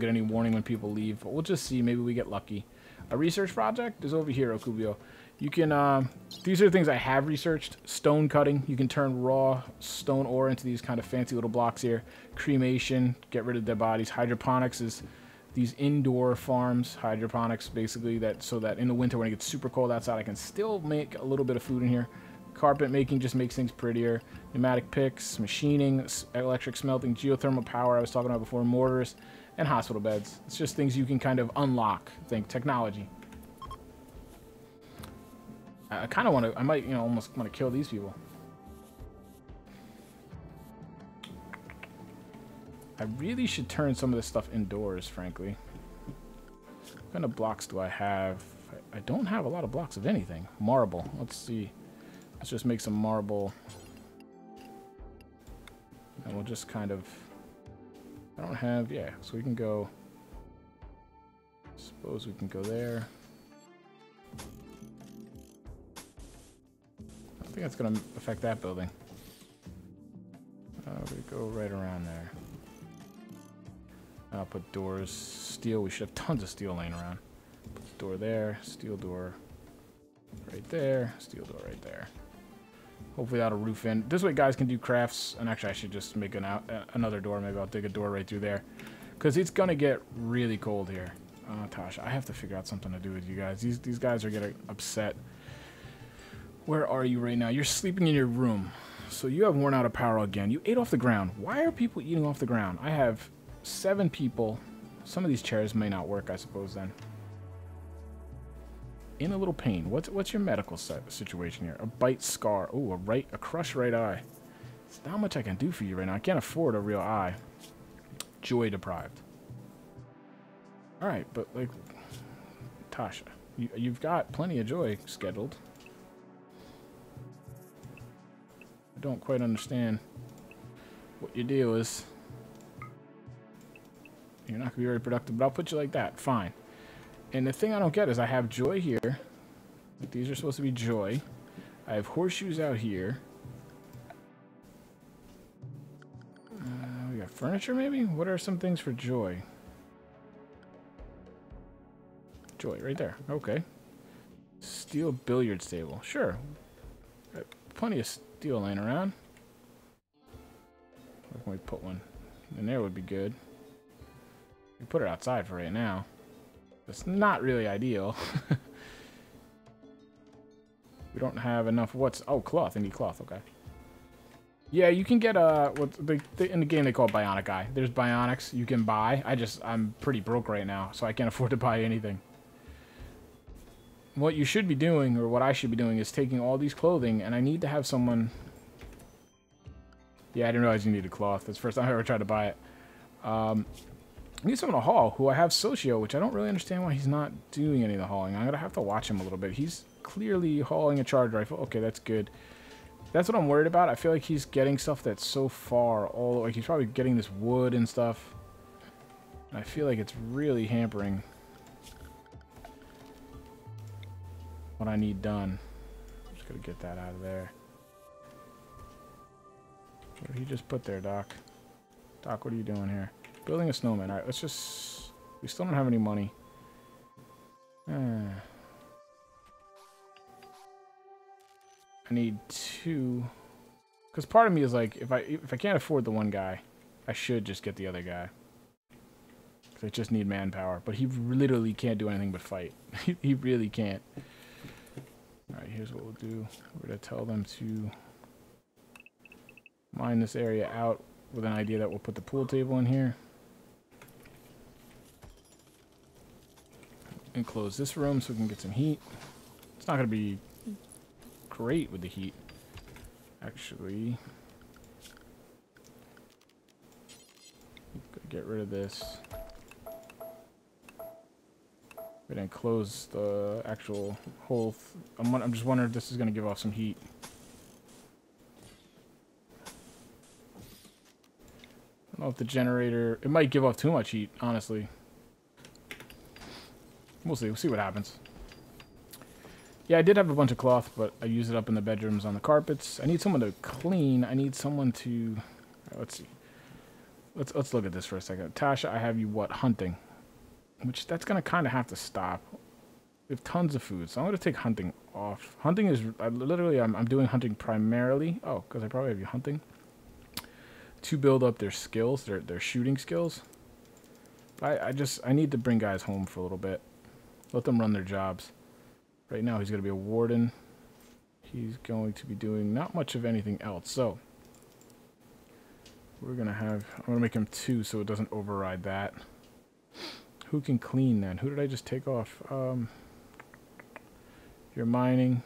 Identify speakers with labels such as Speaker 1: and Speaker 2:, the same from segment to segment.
Speaker 1: get any warning when people leave, but we'll just see. Maybe we get lucky. A research project is over here, Okubio. You can, these are the things I have researched. Stone cutting. You can turn raw stone ore into these kind of fancy little blocks here. Cremation, get rid of dead bodies. Hydroponics is these indoor farms. Hydroponics, basically, so that in the winter when it gets super cold outside, I can still make a little bit of food in here. Carpet making just makes things prettier. Pneumatic picks, machining, electric smelting, geothermal power I was talking about before, mortars, and hospital beds. It's just things you can kind of unlock. Think technology. I kind of want to, I might, almost want to kill these people. I really should turn some of this stuff indoors, frankly. What kind of blocks do I have? I don't have a lot of blocks of anything. Marble. Let's see. Let's just make some marble. And we'll just kind of... I don't have... Yeah, so we can go... Suppose we can go there. I think that's going to affect that building. We go right around there. I'll put doors. Steel. We should have tons of steel laying around. Put the door there. Steel door right there. Steel door right there. Hopefully that'll roof in. This way guys can do crafts. And actually I should just make another door. Maybe I'll dig a door right through there. Because it's going to get really cold here. Tasha, I have to figure out something to do with you guys. These guys are getting upset. Where are you right now? You're sleeping in your room. So you have worn out of power again. You ate off the ground. Why are people eating off the ground? I have 7 people. Some of these chairs may not work, I suppose, then. In a little pain. What's your medical situation here? A bite scar. Oh, a crushed right eye. There's not much I can do for you right now. I can't afford a real eye. Joy deprived. Alright, but, like... Tasha, you've got plenty of joy scheduled. I don't quite understand what your deal is. You're not going to be very productive, but I'll put you like that. Fine. And the thing I don't get is I have joy here. These are supposed to be joy. I have horseshoes out here. We got furniture, maybe? What are some things for joy? Joy, right there. Okay. Steel billiards table. Sure. Got plenty of steel laying around. Where can we put one? In there would be good. We put it outside for right now. It's not really ideal. We don't have enough. Oh, cloth. I need cloth. Okay. Yeah, you can get in the game they call it Bionic Eye. There's Bionics you can buy. I'm pretty broke right now, so I can't afford to buy anything. What you should be doing, or what I should be doing, is taking all these clothing, and I need to have someone... Yeah, I didn't realize you needed cloth. That's the first time I ever tried to buy it. I need someone to haul, who I have Socio, which I don't really understand why he's not doing any of the hauling. I'm going to have to watch him a little bit. He's clearly hauling a charge rifle. Okay, that's good. That's what I'm worried about. I feel like he's getting stuff that's so far. Like he's probably getting this wood and stuff. And I feel like it's really hampering what I need done. I'm just going to get that out of there. What did he just put there, Doc? Doc, what are you doing here? Building a snowman. Alright, let's just... We still don't have any money. I need 2... Because part of me is like, if I can't afford the one guy, I should just get the other guy. Because I just need manpower. But he literally can't do anything but fight. He really can't. Alright, here's what we'll do. We're going to tell them to mine this area out with an idea that we'll put the pool table in here. And close this room so we can get some heat. It's not going to be great with the heat, actually. Get rid of this. We didn't close the actual hole. I'm just wondering if this is going to give off some heat. I don't know if the generator... It might give off too much heat, honestly. We'll see. We'll see what happens. Yeah, I did have a bunch of cloth, but I used it up in the bedrooms on the carpets. I need someone to clean. I need someone to... Right, let's see. Let's look at this for a second. Tasha, I have you what? Hunting. Which that's gonna kind of have to stop. We have tons of food, so I'm gonna take hunting off. Hunting is literally I'm doing hunting primarily. Oh, because I probably have you hunting to build up their skills, their shooting skills. I need to bring guys home for a little bit. Let them run their jobs. Right now he's gonna be a warden. He's going to be doing not much of anything else. So I'm gonna make him 2 so it doesn't override that. Who can clean then? Who did I just take off? You're mining.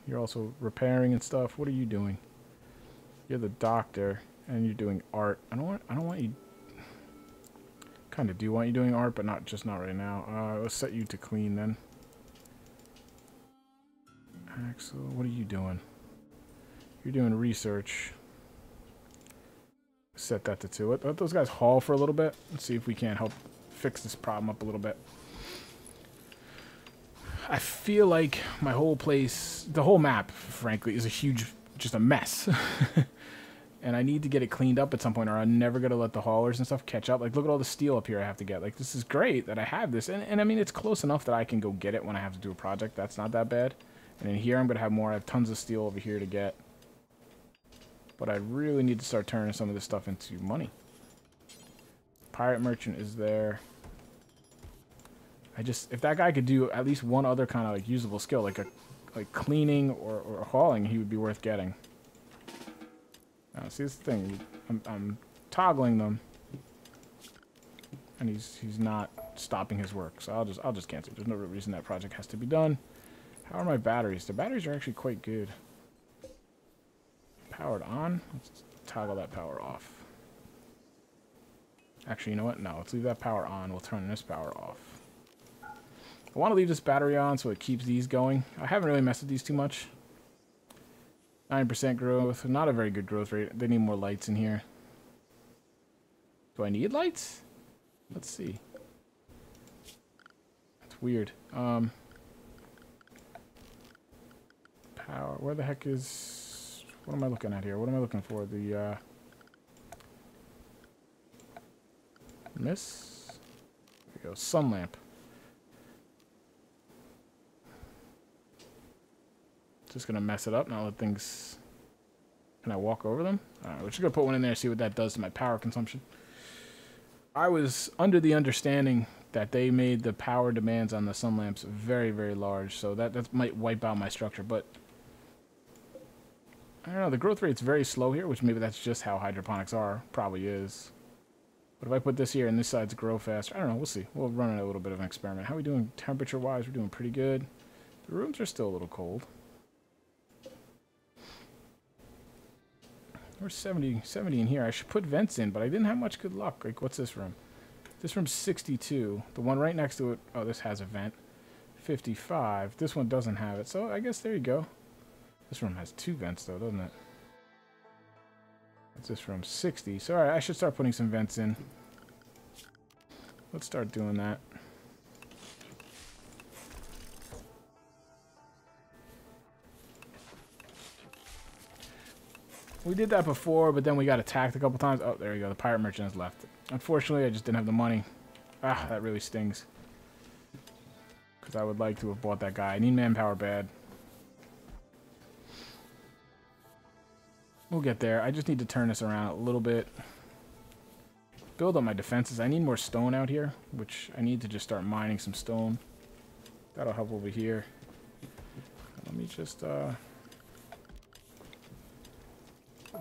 Speaker 1: You're also repairing and stuff. What are you doing? You're the doctor, and you're doing art. I don't want you. Kind of do want you doing art, but not right now. Let's set you to clean then. Axel, what are you doing? You're doing research. Set that to 2. Let those guys haul for a little bit. Let's see if we can't help fix this problem up a little bit. I feel like my whole place, the whole map, frankly, is just a mess. And I need to get it cleaned up at some point, or I'm never going to let the haulers and stuff catch up. Like, look at all the steel up here I have to get. Like, this is great that I have this. And I mean, it's close enough that I can go get it when I have to do a project. That's not that bad. And in here, I'm going to have more. I have tons of steel over here to get. But I really need to start turning some of this stuff into money. Pirate merchant is there. If that guy could do at least one other kind of like usable skill, like cleaning or hauling, he would be worth getting. Now, see this thing, I'm toggling them, and he's not stopping his work. So I'll just cancel. There's no real reason that project has to be done. How are my batteries? The batteries are actually quite good. Powered on. Let's toggle that power off. Actually, you know what? No, let's leave that power on. We'll turn this power off. I want to leave this battery on so it keeps these going. I haven't really messed with these too much. 9% growth. Not a very good growth rate. They need more lights in here. Do I need lights? Let's see. That's weird. Power. Where the heck is... What am I looking at here? What am I looking for? The, Miss? There we go. Sun lamp. Just gonna mess it up. Now let things... Can I walk over them? Alright, we're just gonna put one in there and see what that does to my power consumption. I was under the understanding that they made the power demands on the sun lamps very, very large, so that might wipe out my structure, but... I don't know, the growth rate's very slow here, which maybe that's just how hydroponics are. Probably is. But if I put this here and this side's grow faster, I don't know, we'll see. We'll run a little bit of an experiment. How are we doing temperature-wise? We're doing pretty good. The rooms are still a little cold. We're 70 in here. I should put vents in, but I didn't have much good luck. Like, what's this room? This room's 62. The one right next to it, oh, this has a vent. 55. This one doesn't have it, so I guess there you go. This room has 2 vents, though, doesn't it? What's this room? 60. So, alright, I should start putting some vents in. Let's start doing that. We did that before, but then we got attacked a couple times. Oh, there you go. The pirate merchant has left. Unfortunately, I just didn't have the money. Ah, that really stings. Because I would like to have bought that guy. I need manpower bad. We'll get there. I just need to turn this around a little bit. Build up my defenses. I need more stone out here, which I need to just start mining some stone. That'll help over here. Let me just...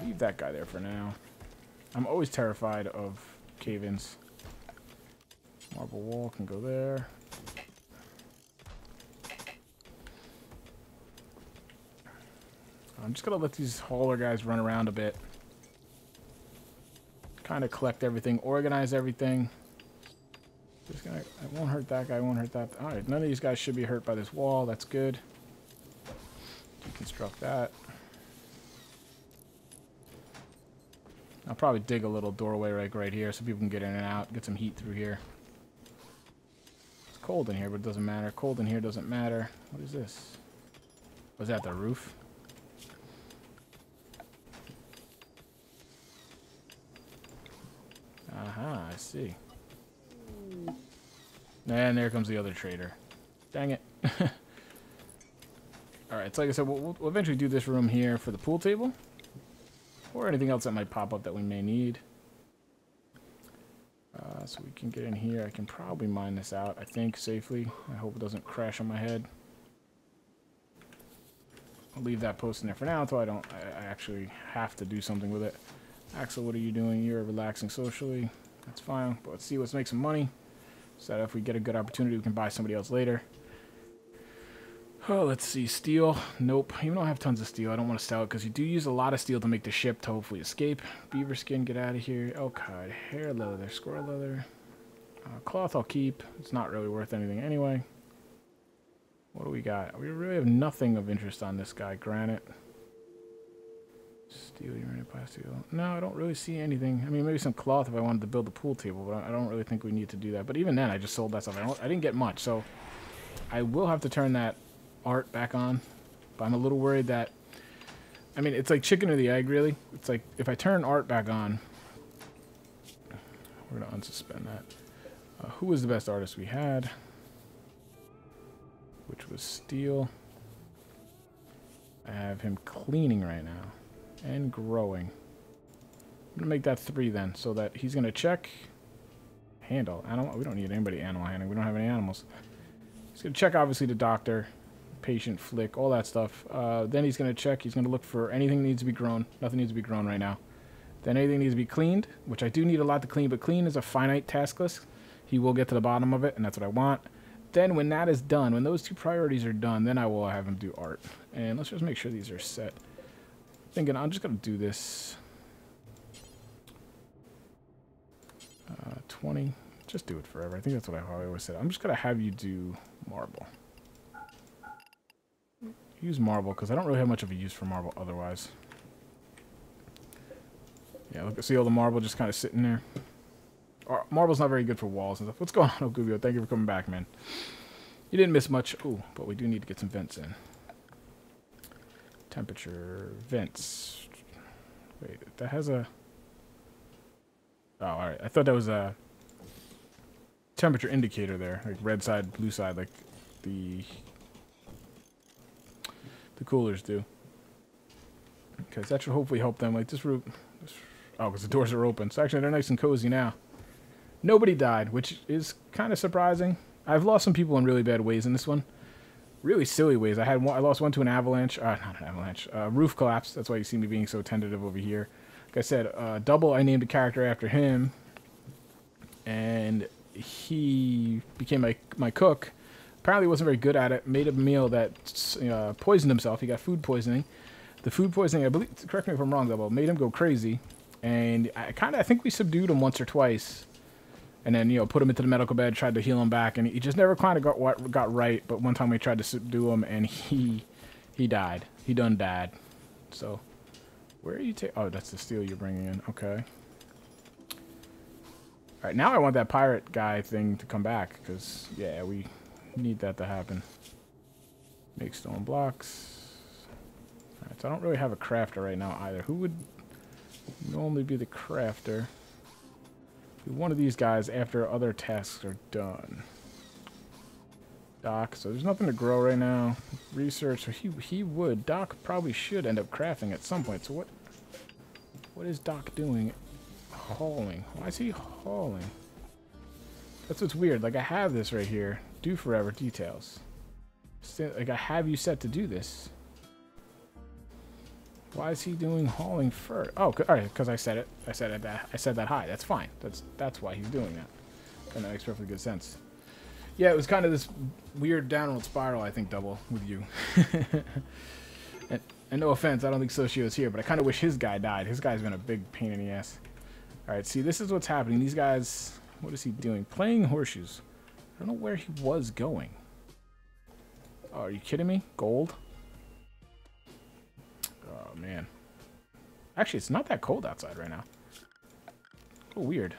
Speaker 1: leave that guy there for now. I'm always terrified of cave-ins. Marble wall can go there. I'm just gonna let these hauler guys run around a bit. Kind of collect everything, organize everything. Just gonna, I won't hurt that guy, I won't hurt that. Alright, none of these guys should be hurt by this wall. That's good. Deconstruct that. I'll probably dig a little doorway right here so people can get in and out, get some heat through here. It's cold in here, but it doesn't matter. Cold in here doesn't matter. What is this? Was that the roof? Aha, I see. And there comes the other trader. Dang it. Alright, so like I said, we'll eventually do this room here for the pool table. Or anything else that might pop up that we may need. So we can get in here. I can probably mine this out, I think, safely. I hope it doesn't crash on my head. I'll leave that post in there for now until I actually have to do something with it. Axel, what are you doing? You're relaxing socially. That's fine. But let's see, let's make some money. So that if we get a good opportunity, we can buy somebody else later. Oh, let's see. Steel. Nope. Even though I have tons of steel, I don't want to sell it because you do use a lot of steel to make the ship to hopefully escape. Beaver skin, get out of here. Elk hide. Hair leather. Squirrel leather. Cloth I'll keep. It's not really worth anything anyway. What do we got? We really have nothing of interest on this guy. Granite. Steel, uranium, plastic. No, I don't really see anything. I mean, maybe some cloth if I wanted to build the pool table, but I don't really think we need to do that. But even then, I just sold that stuff. I didn't get much, so I will have to turn that art back on. But I'm a little worried that... I mean, it's like chicken or the egg, really. It's like, if I turn art back on... We're going to unsuspend that. Who was the best artist we had? Which was steel. I have him cleaning right now. And growing. I'm going to make that 3 then, so that he's going to check. Handle. Animal. We don't need anybody animal handling. We don't have any animals. He's going to check, obviously, the doctor. Patient, flick, all that stuff. Then he's going to check. He's going to look for anything that needs to be grown. Nothing needs to be grown right now. Then anything needs to be cleaned, which I do need a lot to clean, but clean is a finite task list. He will get to the bottom of it, and that's what I want. Then when that is done, when those 2 priorities are done, then I will have him do art. And let's just make sure these are set. Thinking I'm just going to do this 20. Just do it forever. I think that's what I always said. I'm just going to have you do marble. Use marble because I don't really have much of a use for marble otherwise. Yeah, look, see all the marble just kind of sitting there. Marble's not very good for walls and stuff. What's going on, Ogubio? Thank you for coming back, man. You didn't miss much. Ooh, but we do need to get some vents in. Temperature, vents. Wait, that has a... Oh, alright. I thought that was a temperature indicator there. Like red side, blue side, like the coolers do. Because that should hopefully help them. Like this room... Oh, because the doors are open. So actually, they're nice and cozy now. Nobody died, which is kind of surprising. I've lost some people in really bad ways in this one. Really silly ways. I lost one to an avalanche. Not an avalanche. Roof collapse. That's why you see me being so tentative over here. Like I said, Double, I named a character after him. And he became my cook. Apparently wasn't very good at it. Made a meal that poisoned himself. He got food poisoning. The food poisoning, I believe, correct me if I'm wrong, Double, made him go crazy. And I think we subdued him once or twice. And then, put him into the medical bed, tried to heal him back, and he just never kind of got right. But one time we tried to subdue him, and he died. He done died. So, where are you taking... Oh, that's the steel you're bringing in. Okay. All right, now I want that pirate guy thing to come back, because, yeah, we need that to happen. Make stone blocks. All right, so I don't really have a crafter right now either. Who would normally be the crafter? One of these guys after other tasks are done. Doc, so there's nothing to grow right now. Research, so he would. Doc probably should end up crafting at some point. So what is Doc doing? Hauling. Why is he hauling? That's what's weird. Like I have this right here. Do forever details. Like I have you set to do this. Why is he doing hauling first? Oh, all right, because I said it. I said that high. That's fine. That's why he's doing that. And that makes perfectly good sense. Yeah, it was kind of this weird downward spiral, I think, Double, with you. and no offense, I don't think Socio's here, but I kind of wish his guy died. His guy's been a big pain in the ass. All right, see, this is what's happening. These guys, what is he doing? Playing horseshoes. I don't know where he was going. Oh, are you kidding me? Gold? Oh, man. Actually, it's not that cold outside right now. Oh, weird.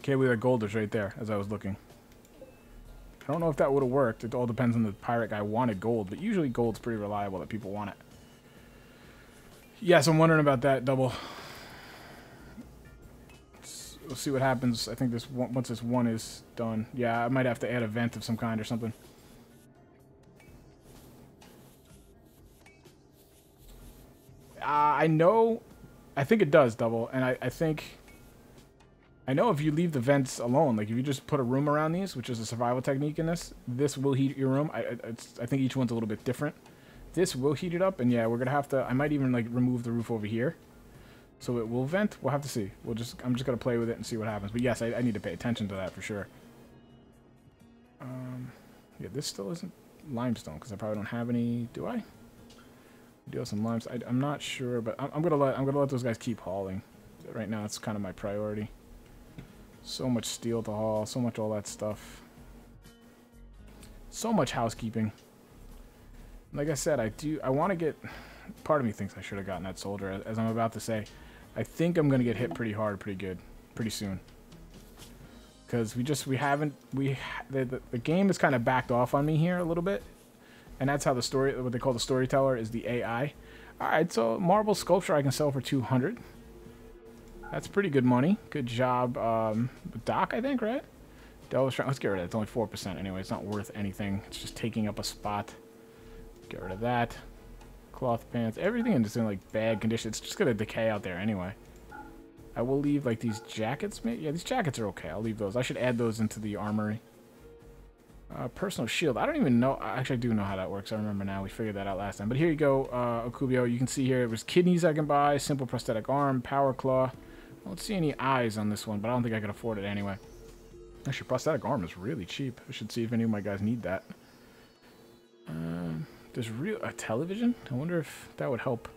Speaker 1: Can't believe that gold was right there as I was looking. I don't know if that would have worked. It all depends on the pirate guy wanted gold, but usually gold's pretty reliable that people want it. Yes, I'm wondering about that, Double. we'll see what happens. I think this one, once this one is done. Yeah, I might have to add a vent of some kind or something. I know. I think it does double, and I think. I know if you leave the vents alone, like if you just put a room around these, which is a survival technique in this will heat your room. I think each one's a little bit different. This will heat it up, and yeah, we're gonna have to. I might even like remove the roof over here, so it will vent. We'll have to see. I'm just gonna play with it and see what happens. But yes, I need to pay attention to that for sure. Yeah, this still isn't limestone because I probably don't have any. Do I? I do have some limestone. I'm not sure, but I'm gonna let those guys keep hauling. Right now, it's kind of my priority. So much steel to haul, so much all that stuff. So much housekeeping. Like I said, I want to get... Part of me thinks I should have gotten that soldier, as I'm about to say. I think I'm going to get hit pretty hard, pretty good, pretty soon. Because the game has kind of backed off on me here a little bit. And that's how what they call the storyteller is the AI. Alright, so marble sculpture I can sell for 200. That's pretty good money. Good job, Doc, I think, right? Let's get rid of it. It's only 4% anyway. It's not worth anything. It's just taking up a spot. Get rid of that. Cloth pants. Everything is in, like, bad condition. It's just going to decay out there anyway. I will leave, like, these jackets. Yeah, these jackets are okay. I'll leave those. I should add those into the armory. Personal shield. I don't even know. Actually, I do know how that works. I remember now. We figured that out last time. But here you go, Okubio. You can see here, there's kidneys I can buy, simple prosthetic arm, power claw. I don't see any eyes on this one, but I don't think I can afford it anyway. Actually, prosthetic arm is really cheap. I should see if any of my guys need that. There's a television? I wonder if that would help.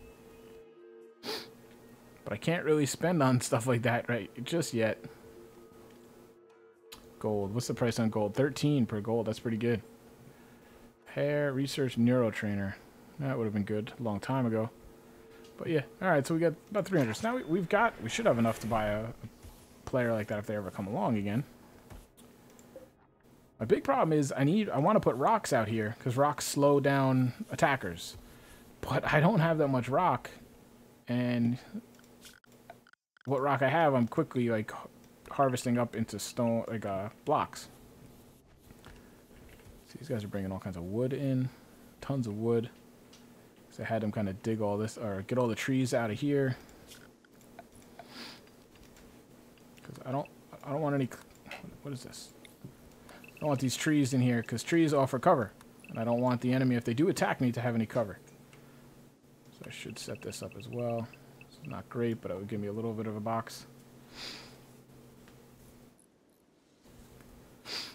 Speaker 1: But I can't really spend on stuff like that right just yet. Gold. What's the price on gold? 13 per gold. That's pretty good. Hair, research, neurotrainer. That would have been good a long time ago. But yeah, alright, so we got about 300. So now we should have enough to buy a player like that if they ever come along again. My big problem is I want to put rocks out here, because rocks slow down attackers. But I don't have that much rock, and what rock I have, I'm quickly, like, harvesting up into stone, like, blocks. So these guys are bringing all kinds of wood in. Tons of wood. So I had them kind of dig all this, or get all the trees out of here. Because I don't want any... What is this? I don't want these trees in here, because trees offer cover. And I don't want the enemy, if they do attack me, to have any cover. So I should set this up as well. It's not great, but it would give me a little bit of a box.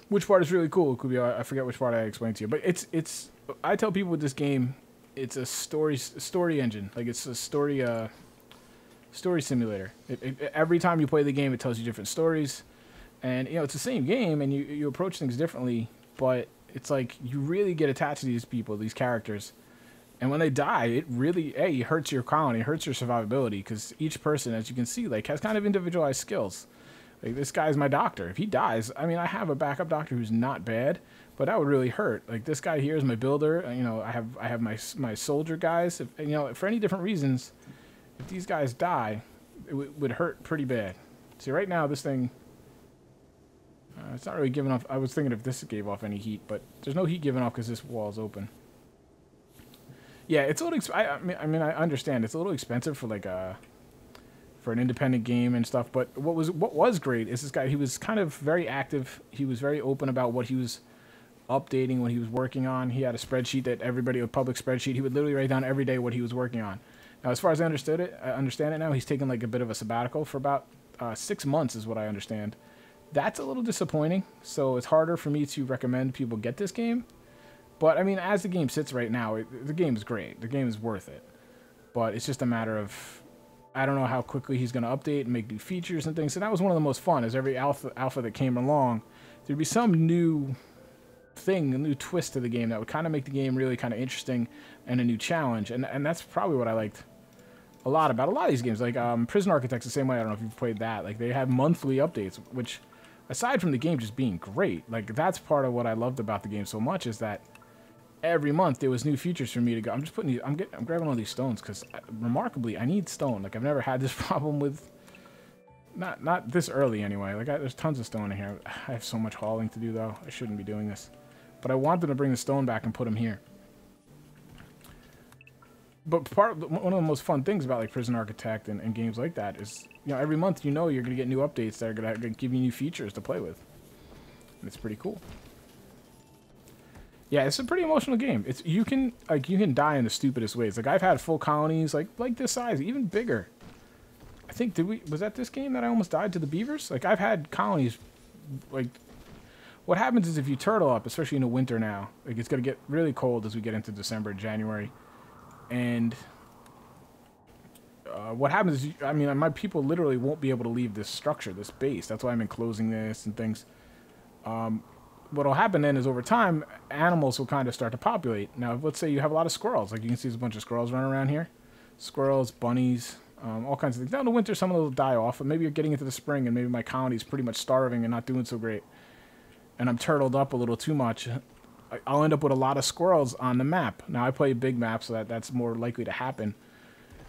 Speaker 1: Which part is really cool, Kubio? I forget which part I explained to you. But it's I tell people with this game, it's a story engine. Like, it's a story simulator. Every time you play the game, it tells you different stories. And, you know, it's the same game, and you approach things differently, but it's like you really get attached to these people, these characters. And when they die, it really, it hurts your colony, it hurts your survivability, because each person, as you can see, like, has kind of individualized skills. Like, this guy's my doctor. If he dies, I mean, I have a backup doctor who's not bad, but that would really hurt. Like, this guy here is my builder. You know, I have my soldier guys. You know, for any different reasons, if these guys die, it would hurt pretty bad. See, right now, this thing... it's not really giving off... I was thinking if this gave off any heat, but there's no heat giving off because this wall is open. Yeah, it's a little... I mean, I understand. It's a little expensive for, like, for an independent game and stuff, but what was great is this guy, he was kind of very active. He was very open about what he was updating, what he was working on. He had a spreadsheet that everybody, a public spreadsheet, he would literally write down every day what he was working on. Now, as far as I understand it now, he's taken like a bit of a sabbatical for about 6 months is what I understand. That's a little disappointing, so it's harder for me to recommend people get this game. But, I mean, as the game sits right now, the game is great. The game is worth it. But it's just a matter of... I don't know how quickly he's going to update and make new features and things. And that was one of the most fun, is every alpha that came along, there'd be some new thing, a new twist to the game that would kind of make the game really kind of interesting and a new challenge. And that's probably what I liked a lot about a lot of these games. Like Prison Architects, the same way. I don't know if you've played that. Like, they have monthly updates, which, aside from the game just being great, like, that's part of what I loved about the game so much, is that every month there was new features for me to go. I'm just putting these, I'm grabbing all these stones because remarkably I need stone. Like, I've never had this problem with Not this early anyway. Like, there's tons of stone in here. I have so much hauling to do, though. I shouldn't be doing this. But I want them to bring the stone back and put them here. But one of the most fun things about, like, Prison Architect and games like that is, you know, every month you're going to get new updates that are going to give you new features to play with. And it's pretty cool. Yeah, it's a pretty emotional game. You can die in the stupidest ways. Like, I've had full colonies like this size, even bigger. I think was that this game that I almost died to the beavers? Like, I've had colonies. Like, what happens is if you turtle up, especially in the winter now, like, it's gonna get really cold as we get into December, January, and what happens is, I mean, my people literally won't be able to leave this structure, this base. That's why I'm enclosing this and things. What'll happen then is over time, animals will kind of start to populate. Now, let's say you have a lot of squirrels. Like, you can see there's a bunch of squirrels running around here. Squirrels, bunnies, all kinds of things. Now, in the winter, some of those will die off, but maybe you're getting into the spring and maybe my colony's pretty much starving and not doing so great. And I'm turtled up a little too much. I'll end up with a lot of squirrels on the map. Now, I play a big map, so that's more likely to happen.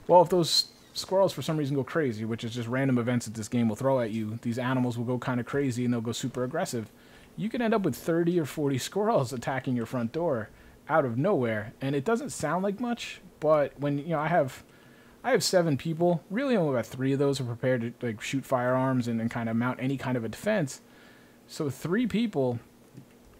Speaker 1: Well, if those squirrels for some reason go crazy, which is just random events that this game will throw at you, these animals will go kind of crazy and they'll go super aggressive. You can end up with 30 or 40 squirrels attacking your front door out of nowhere. And it doesn't sound like much, but when, you know, I have 7 people. Really only about 3 of those are prepared to, like, shoot firearms and kind of mount any kind of a defense. So 3 people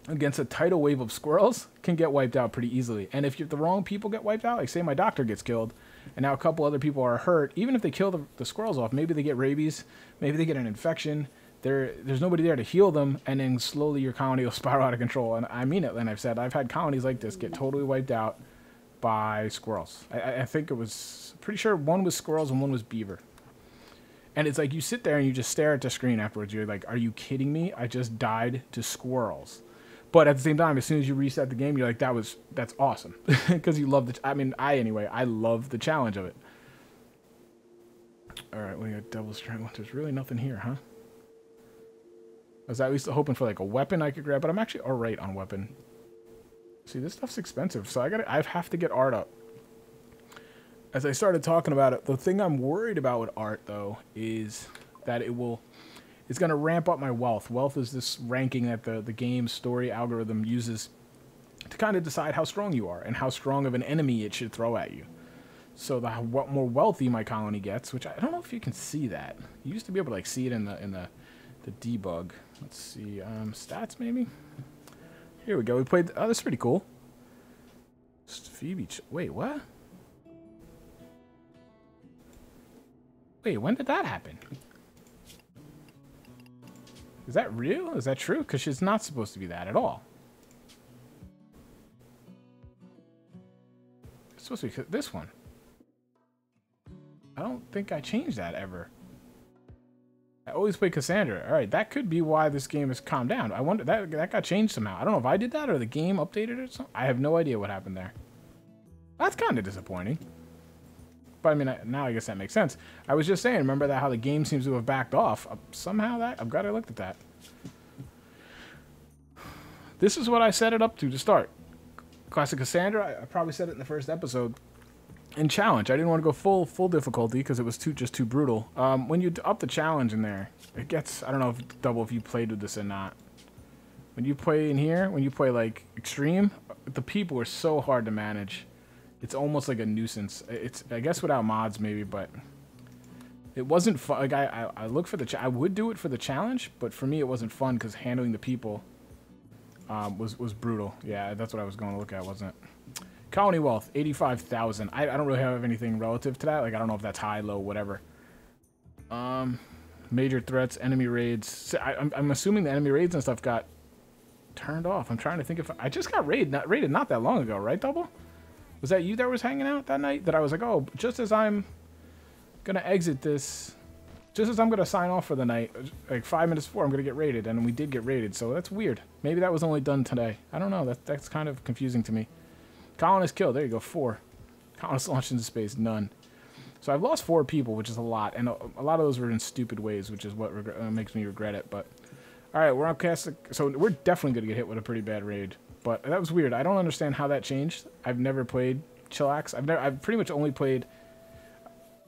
Speaker 1: against a tidal wave of squirrels can get wiped out pretty easily. And if the wrong people get wiped out, like say my doctor gets killed, and now a couple other people are hurt, even if they kill the squirrels off, maybe they get rabies, maybe they get an infection, there's nobody there to heal them, and then slowly your colony will spiral out of control. And I mean it, and I've had colonies like this get totally wiped out by squirrels. I think it was, pretty sure one was squirrels and one was beaver. And it's like you sit there and you just stare at the screen afterwards. You're like, are you kidding me? I just died to squirrels. But at the same time, as soon as you reset the game, you're like, that's awesome. Because you love I love the challenge of it. Alright, we got double strength. There's really nothing here, huh? I was at least hoping for like a weapon I could grab, but I'm actually alright on weapon. See, this stuff's expensive, so I have to get art up. As I started talking about it, the thing I'm worried about with art, though, is that it's going to ramp up my wealth. Wealth is this ranking that the game's story algorithm uses to kind of decide how strong you are and how strong of an enemy it should throw at you. So the more wealthy my colony gets, which I don't know if you can see that. You used to be able to like see it in the debug. Let's see, stats maybe. Here we go. We played. Oh, this is pretty cool. Phoebe. Wait, what? Wait, when did that happen? Is that real? Is that true? Because she's not supposed to be that at all. It's supposed to be this one. I don't think I changed that ever. I always play Cassandra. All right, that could be why this game has calmed down. I wonder, that got changed somehow. I don't know if I did that or the game updated it or something. I have no idea what happened there. That's kind of disappointing. But I mean, now I guess that makes sense. I was just saying, remember that how the game seems to have backed off? Somehow I'm glad I looked at that. This is what I set it up to start. Classic Cassandra, I probably said it in the first episode. And challenge, I didn't want to go full difficulty because it was just too brutal. When you up the challenge in there, it gets, I don't know if you played with this or not. When you play in here, when you play like extreme, the people are so hard to manage. It's almost like a nuisance. It's, I guess without mods maybe, but it wasn't fun. Like I look for I would do it for the challenge, but for me it wasn't fun because handling the people was brutal. Yeah, that's what I was going to look at, wasn't it? Colony wealth, 85,000. I don't really have anything relative to that. Like, I don't know if that's high, low, whatever. Major threats, enemy raids. I'm assuming the enemy raids and stuff got turned off. I'm trying to think if I just got raided not that long ago, right, Double? Was that you that was hanging out that night? That I was like, oh, just as I'm going to exit this, just as I'm going to sign off for the night, like 5 minutes before, I'm going to get raided. And we did get raided, so that's weird. Maybe that was only done today. I don't know. That's kind of confusing to me. Colonist killed. There you go. 4. Colonist launched into space. None. So I've lost 4 people, which is a lot. And a lot of those were in stupid ways, which is what makes me regret it. But, all right, we're on cast. So we're definitely going to get hit with a pretty bad raid. But that was weird. I don't understand how that changed. I've never played Chillax. I've pretty much only played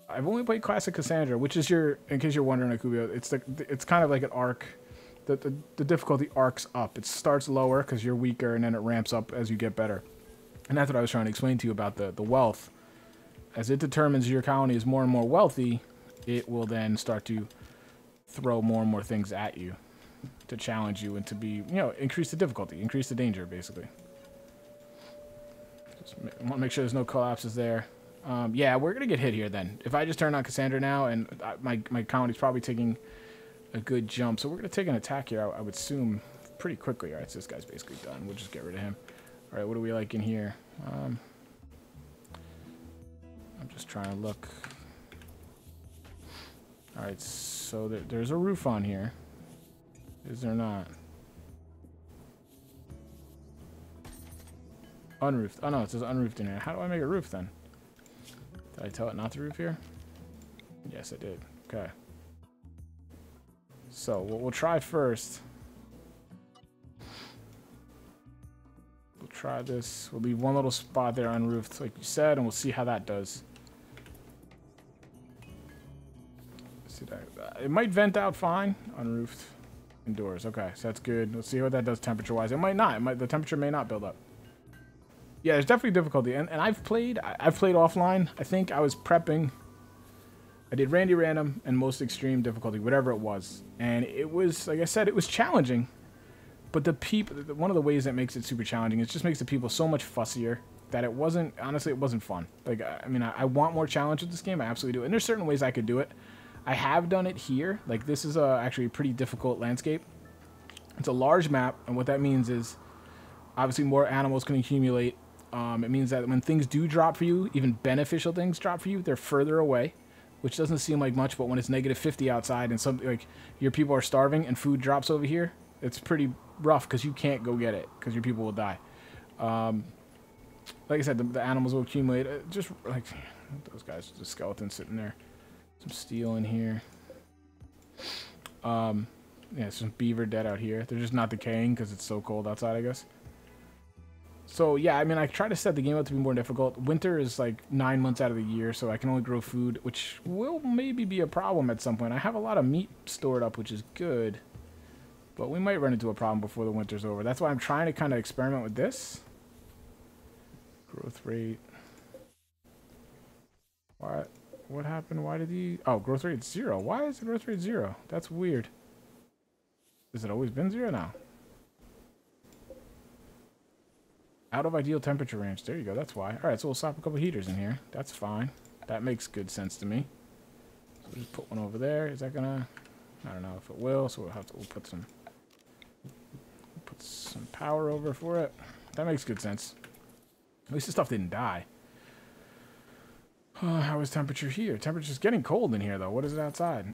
Speaker 1: I've only played Classic Cassandra, which is your, in case you're wondering, Akubio, it's kind of like an arc. The difficulty arcs up. It starts lower because you're weaker, and then it ramps up as you get better. And that's what I was trying to explain to you about the wealth. As it determines your colony is more and more wealthy, it will then start to throw more and more things at you to challenge you and to be, increase the difficulty, increase the danger, basically. Just want to make sure there's no collapses there. Yeah, we're going to get hit here then. If I just turn on Cassandra now, and my colony's probably taking a good jump, so we're going to take an attack here, I would assume, pretty quickly. All right, so this guy's basically done. We'll just get rid of him. All right, what do we like in here? I'm just trying to look. All right, so there's a roof on here. Is there not? Unroofed. Oh, no, it says unroofed in here. How do I make a roof, then? Did I tell it not to roof here? Yes, I did. Okay. So, what we'll try first... We'll try this. We'll leave one little spot there unroofed, like you said, and we'll see how that does. See that? It might vent out fine. Unroofed. Indoors. Okay, so that's good. Let's see what that does temperature-wise. It might not. The temperature may not build up. Yeah, there's definitely difficulty. And I've played offline. I think I was prepping. I did Randy Random and most extreme difficulty, whatever it was. And it was, like I said, it was challenging. But the people, one of the ways that makes it super challenging, it just makes the people so much fussier that it wasn't, honestly, it wasn't fun. Like, I mean, I want more challenge with this game. I absolutely do. And there's certain ways I could do it. I have done it here. Like, this is actually a pretty difficult landscape. It's a large map, and what that means is, obviously, more animals can accumulate. It means that when things do drop for you, even beneficial things drop for you, they're further away, which doesn't seem like much, but when it's negative 50 outside and something like your people are starving and food drops over here, it's pretty rough because you can't go get it because your people will die. Like I said, the animals will accumulate. Just like those guys, the skeleton sitting there. Some steel in here. Yeah, some beaver dead out here. They're just not decaying because it's so cold outside, I guess. So, yeah, I mean, I try to set the game up to be more difficult. Winter is like 9 months out of the year, so I can only grow food, which will maybe be a problem at some point. I have a lot of meat stored up, which is good. But we might run into a problem before the winter's over. That's why I'm trying to kind of experiment with this. Growth rate. What happened? Why did he... Oh, growth rate 0. Why is the growth rate 0? That's weird. Has it always been 0 now? Out of ideal temperature range. There you go. That's why. All right, so we'll slap a couple heaters in here. That's fine. That makes good sense to me. So we'll just put one over there. Is that gonna... I don't know if it will, so we'll put some power over for it. That makes good sense. At least the stuff didn't die. How is temperature here? Temperature's getting cold in here, though. What is it outside?